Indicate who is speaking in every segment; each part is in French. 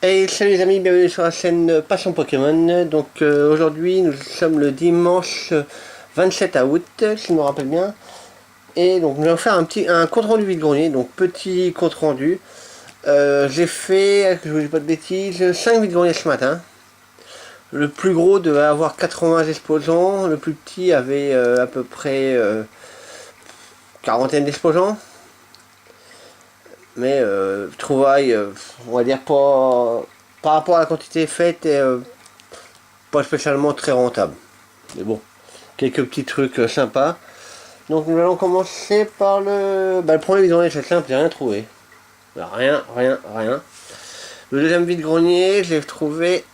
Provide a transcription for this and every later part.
Speaker 1: Hey, salut les amis, bienvenue sur la chaîne Passion Pokémon. Donc aujourd'hui nous sommes le dimanche 27 août, si je me rappelle bien. Et donc nous allons faire un compte rendu vide-grenier, donc petit compte rendu. J'ai fait, que je vous dis pas de bêtises, 5 vide-greniers ce matin. Le plus gros devait avoir 80 exposants, le plus petit avait à peu près quarantaine d'exposants. Mais trouvaille, on va dire pas par rapport à la quantité faite, pas spécialement très rentable. Mais bon, quelques petits trucs sympas. Donc nous allons commencer par le premier vide-grenier, c'est simple, j'ai rien trouvé. Rien. Le deuxième vide-grenier, j'ai trouvé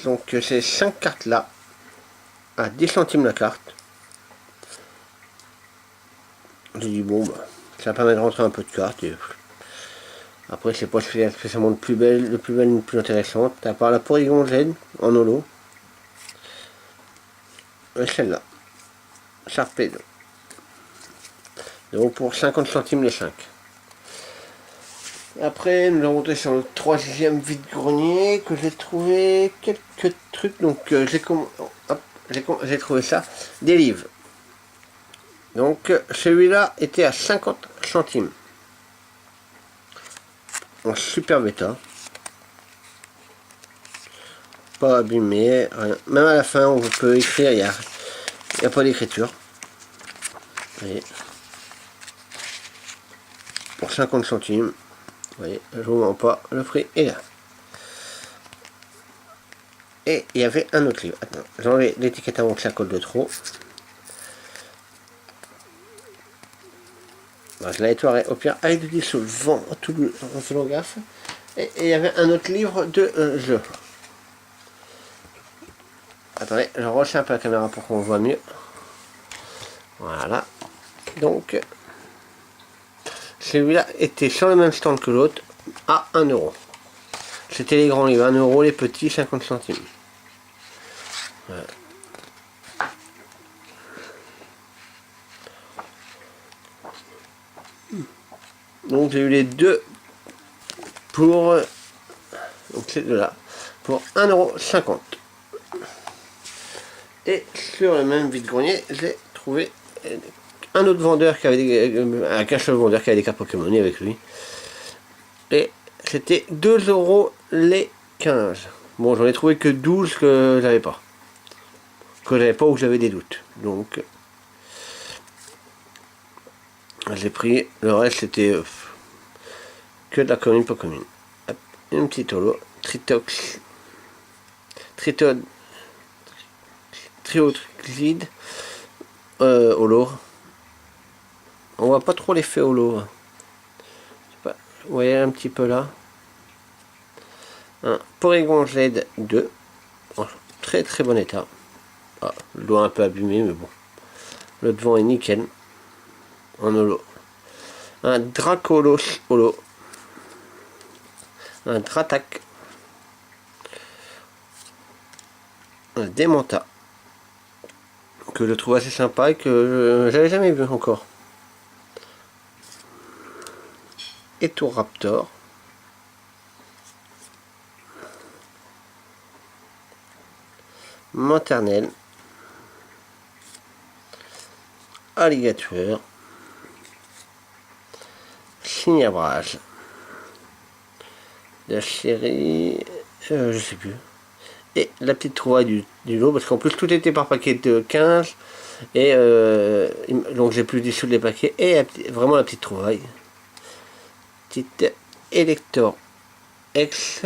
Speaker 1: donc ces 5 cartes là, à 10 centimes la carte. J'ai dit bon bah, ça permet de rentrer un peu de cartes. Et après c'est pas spécialement le plus belle, le plus intéressante, à part la Porygon Z en holo. Et celle-là, Sharpedo. Donc pour 50 centimes les 5. Après, nous allons monter sur le troisième vide-grenier que j'ai trouvé quelques trucs. Donc j'ai trouvé ça, des livres. Donc celui-là était à 50 centimes. En super bêta. Pas abîmé, rien. Même à la fin, on peut écrire, il n'y a pas d'écriture. Pour 50 centimes. Vous voyez, je vous mens pas, le prix est là. Et il y avait un autre livre. Attends, j'enlève l'étiquette avant que ça colle de trop. Bon, je l'ai étoilé au pire avec du solvant, tout le photographe. Et il y avait un autre livre de jeu. Attendez, je relâche un peu la caméra pour qu'on voit mieux. Voilà. Donc, celui-là était sur le même stand que l'autre à 1 euro. C'était les grands livres, 1 euro, les petits 50 centimes. Voilà. Donc j'ai eu les deux pour, donc ces deux-là, pour 1,50 €. Et sur le même vide-grenier, j'ai trouvé un autre vendeur qui avait un seul vendeur qui avait des cartes Pokémon avec lui. Et c'était 2 € les 15. Bon, j'en ai trouvé que 12 que j'avais pas. Que j'avais pas ou que j'avais des doutes. Donc, j'ai pris. Le reste, c'était que de la commune Pokémon. Une petite holo. Tritox. Trioxide. Holo. On voit pas trop l'effet holo. Vous voyez un petit peu là. Un Porygon Z 2. En très très bon état. Ah, le doigt un peu abîmé, mais bon. Le devant est nickel. En holo. Un Dracolos holo. Un Dratak. Un Démenta. Que je trouve assez sympa et que j'avais jamais vu encore. Etoraptor. Maternelle. Alligator. Signabrage. La série. Je sais plus. Et la petite trouvaille du lot, parce qu'en plus tout était par paquet de 15. Et donc j'ai plus dissous les paquets. Et vraiment la petite trouvaille. Petite Elector X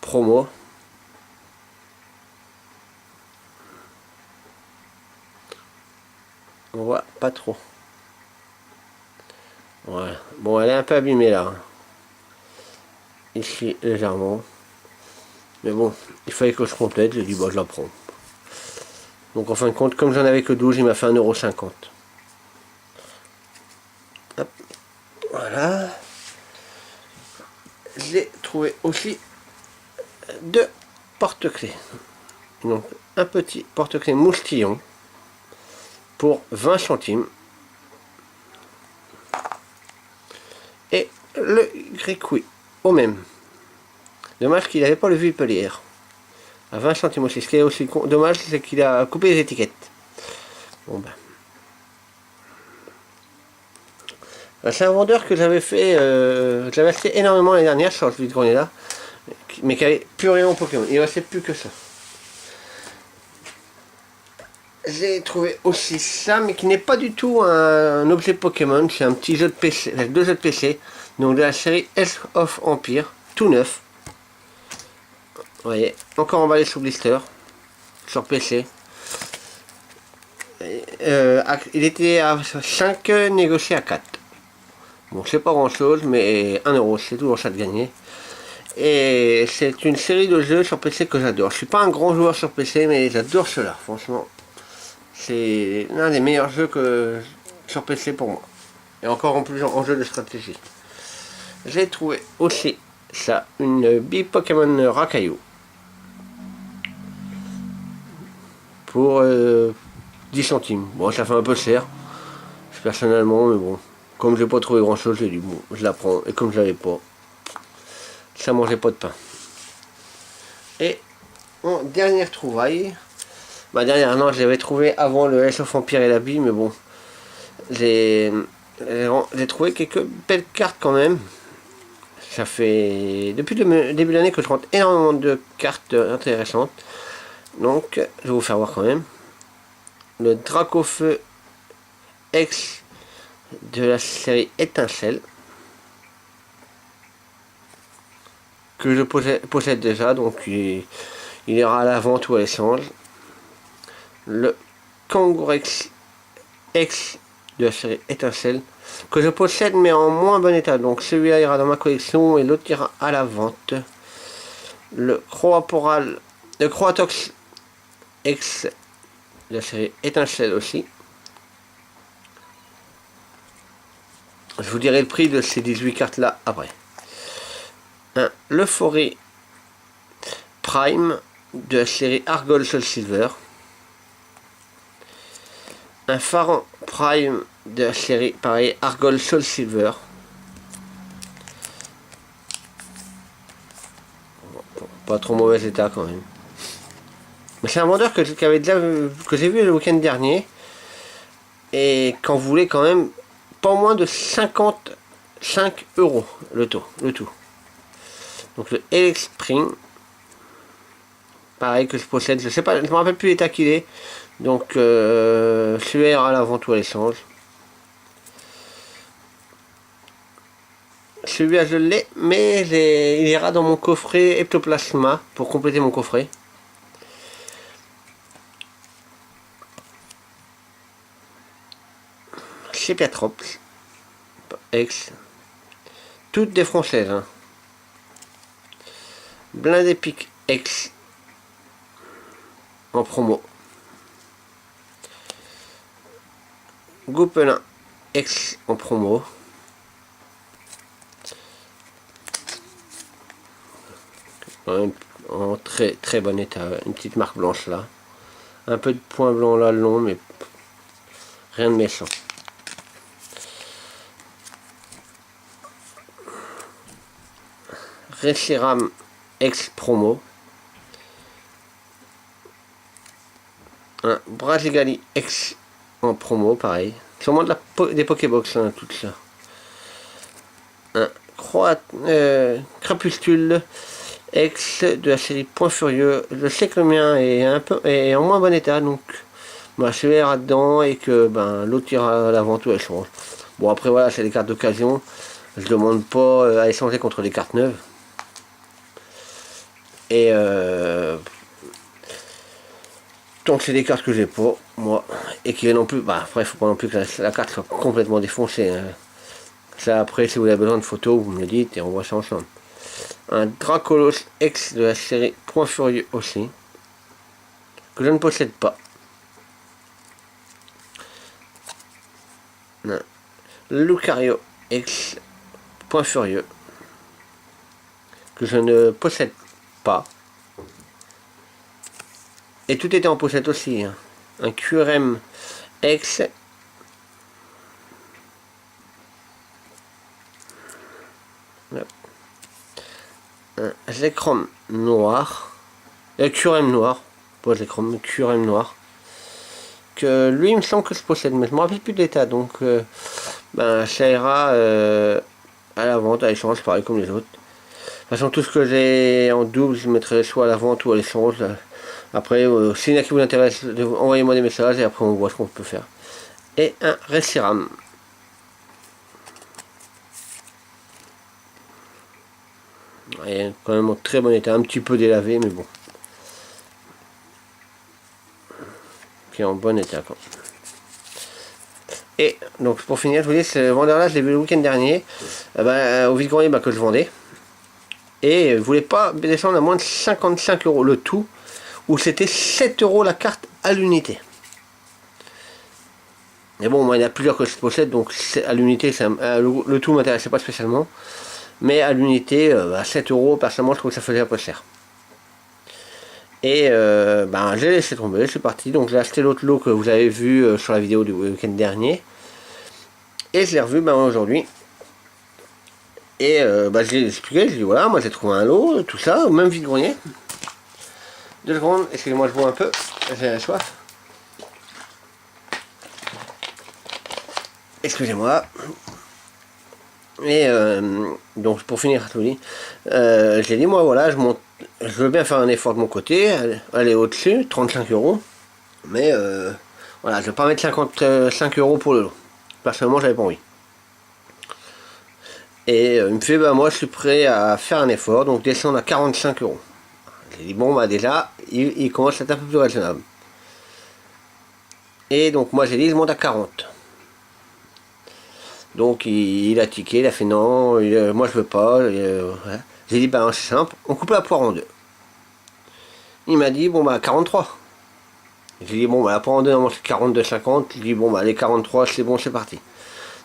Speaker 1: promo. On voit pas trop. Voilà. Bon, elle est un peu abîmée là. Ici, légèrement. Mais bon, il fallait que je complète. J'ai dit, bon, je la prends. Donc en fin de compte, comme j'en avais que 12, il m'a fait 1,50 €. Hop. Voilà. J'ai trouvé aussi deux porte-clés. Donc un petit porte-clés moustillon pour 20 centimes. Et le Gricui au même Dommage qu'il n'avait pas le Vipelier. À 20 centimes aussi. Ce qui est aussi dommage, c'est qu'il a coupé les étiquettes. Bon ben. C'est un vendeur que j'avais fait, j'avais acheté énormément l'année dernière sur ce vide-grenier là, mais qui avait plus rien en Pokémon. Il ne restait plus que ça. J'ai trouvé aussi ça, mais qui n'est pas du tout un objet Pokémon. C'est un petit jeu de PC, deux jeux de PC, donc de la série Health of Empire, tout neuf. Vous voyez, encore emballé sous blister, sur PC. Il était à 5, négocié à 4. Bon, c'est pas grand chose, mais 1€, c'est toujours ça de gagner. Et c'est une série de jeux sur PC que j'adore. Je suis pas un grand joueur sur PC, mais j'adore cela, franchement. C'est l'un des meilleurs jeux que sur PC pour moi. Et encore en plus en jeu de stratégie. J'ai trouvé aussi ça, une bille Pokémon Racaillou. Pour 10 centimes. Bon, ça fait un peu cher, personnellement, mais bon. Comme j'ai pas trouvé grand chose, j'ai dit bon, je la prends. Et comme je l'avais pas, ça mangeait pas de pain. Et en dernière trouvaille, ma dernière, non, je l'avais trouvé avant le Health of Empire et la bille, mais bon, j'ai trouvé quelques belles cartes quand même. Ça fait depuis le début de l'année que je rentre énormément de cartes intéressantes. Donc, je vais vous faire voir quand même. Le Dracofeu X de la série Étincelle, que je possède déjà, donc il ira à la vente ou à l'échange. Le Kangourex X de la série Étincelle, que je possède mais en moins bon état, donc celui-là ira dans ma collection et l'autre ira à la vente. Le Croatox X de la série Étincelle aussi. Je vous dirai le prix de ces 18 cartes là après. L'Euphorie Prime de la série Argol Soul Silver. Un Pharaon Prime de la série pareil Argol Soul Silver. Pas trop mauvais état quand même. Mais c'est un vendeur que j'ai vu le week-end dernier. Et qu'en voulait quand même pas moins de 55 € le tout. Donc le Elex Spring, pareil que je possède, je sais pas, je me rappelle plus l'état qu'il est. Donc celui-là ira à la vente ou à l'échange. Celui-là je l'ai, mais il ira dans mon coffret Ectoplasma pour compléter mon coffret. Sepiatrops X, toutes des françaises, hein. Blindépic X en promo. Goupelin X en promo. En très bon état, une petite marque blanche là. Un peu de point blanc là le long, mais rien de méchant. Reshiram X promo. Un Brazigali X en promo, pareil. Sûrement des Pokébox, hein, tout ça. Un Crapuscule X de la série Point Furieux. Je sais que le mien est en moins bon état, donc bah, je vais là-dedans et que ben, l'autre ira à la vente ou à l'échange. Bon, après voilà, c'est des cartes d'occasion. Je demande pas à échanger contre des cartes neuves. Et tant que c'est des cartes que j'ai pas, moi, et qui non plus, bah après il faut pas non plus que la carte soit complètement défoncée, hein. Ça après si vous avez besoin de photos, vous me le dites et on voit ça ensemble. Un Dracolos X de la série Point Furieux aussi, que je ne possède pas. Un Lucario X Point Furieux, que je ne possède pas. Et tout était en pochette aussi, hein. Un QRM X. Zekrom noir, Curem noir, pas Zekrom, Curem noir, que lui il me semble que je possède, mais je me rappelle plus de l'état, donc ça ira à la vente, à l'échange, pareil comme les autres. De toute façon, tout ce que j'ai en double, je mettrai soit à la vente ou à l'échange. Après, s'il y en a qui vous intéresse, envoyez-moi des messages et après on voit ce qu'on peut faire. Et un Reshiram. Il est quand même en très bon état, un petit peu délavé, mais bon. Qui est en bon état quand même. Et donc pour finir, je vous dis, ce vendeur-là, je l'ai vu le week-end dernier, au vide-grenier que je vendais. Et ne voulait pas descendre à moins de 55 € le tout, où c'était 7 € la carte à l'unité. Mais bon, moi il y en a plusieurs que je possède, donc à l'unité, le tout m'intéressait pas spécialement. Mais à l'unité, à 7 €, personnellement, je trouve que ça faisait un peu cher. Et j'ai laissé tomber, c'est parti. Donc j'ai acheté l'autre lot que vous avez vu sur la vidéo du week-end dernier. Et je l'ai revu aujourd'hui. Et je l'ai expliqué, je lui ai dit voilà, moi j'ai trouvé un lot, tout ça, au même vide-grenier. 2 secondes, excusez-moi, je bois un peu, j'ai soif. Excusez-moi. Et donc pour finir, je vous dis, j'ai dit moi voilà, je veux bien faire un effort de mon côté, aller au-dessus, 35 €. Mais voilà, je vais pas mettre 55 € pour le lot. Personnellement, j'avais pas envie. Et il me fait moi je suis prêt à faire un effort, donc descendre à 45 €. J'ai dit bon déjà, il commence à être un peu plus raisonnable. Et donc moi j'ai dit je monte à 40. Donc il a tiqué, il a fait non, moi je veux pas. Voilà. J'ai dit c'est simple, on coupe la poire en deux. Il m'a dit 43. J'ai dit la poire en deux, c'est 42,50. J'ai dit les 43 c'est bon, c'est parti.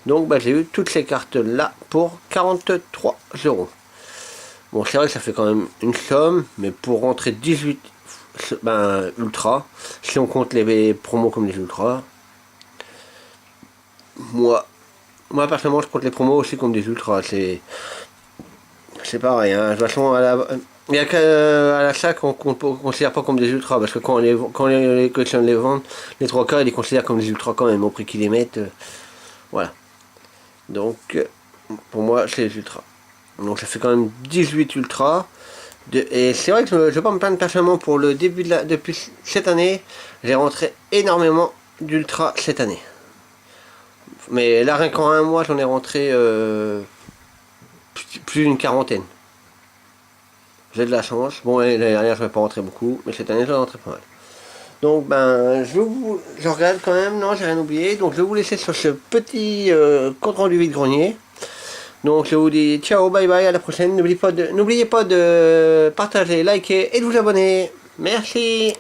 Speaker 1: Donc j'ai eu toutes ces cartes là pour 43 €. Bon, c'est vrai que ça fait quand même une somme, mais pour rentrer 18 ultra, si on compte les promos comme les ultras, moi personnellement je compte les promos aussi comme des ultras, c'est pareil, hein. De toute façon il n'y a qu'à la sac on ne considère pas comme des ultras, parce que quand les collectionneurs les vendent, les 3 quarts ils les considèrent comme des ultras quand même, au prix qu'ils les mettent, voilà. Donc pour moi c'est les ultras. Donc ça fait quand même 18 ultras. Et c'est vrai que je ne vais pas me plaindre personnellement pour le début depuis cette année, j'ai rentré énormément d'ultras cette année. Mais là rien qu'en un mois j'en ai rentré plus d'une quarantaine. J'ai de la chance. Bon, l'année dernière je n'ai pas rentré beaucoup, mais cette année j'en ai rentré pas mal. Donc je regarde quand même, non j'ai rien oublié, donc je vais vous laisser sur ce petit compte rendu vide-grenier. Donc je vous dis ciao, bye bye, à la prochaine. N'oubliez pas de partager, liker et de vous abonner. Merci.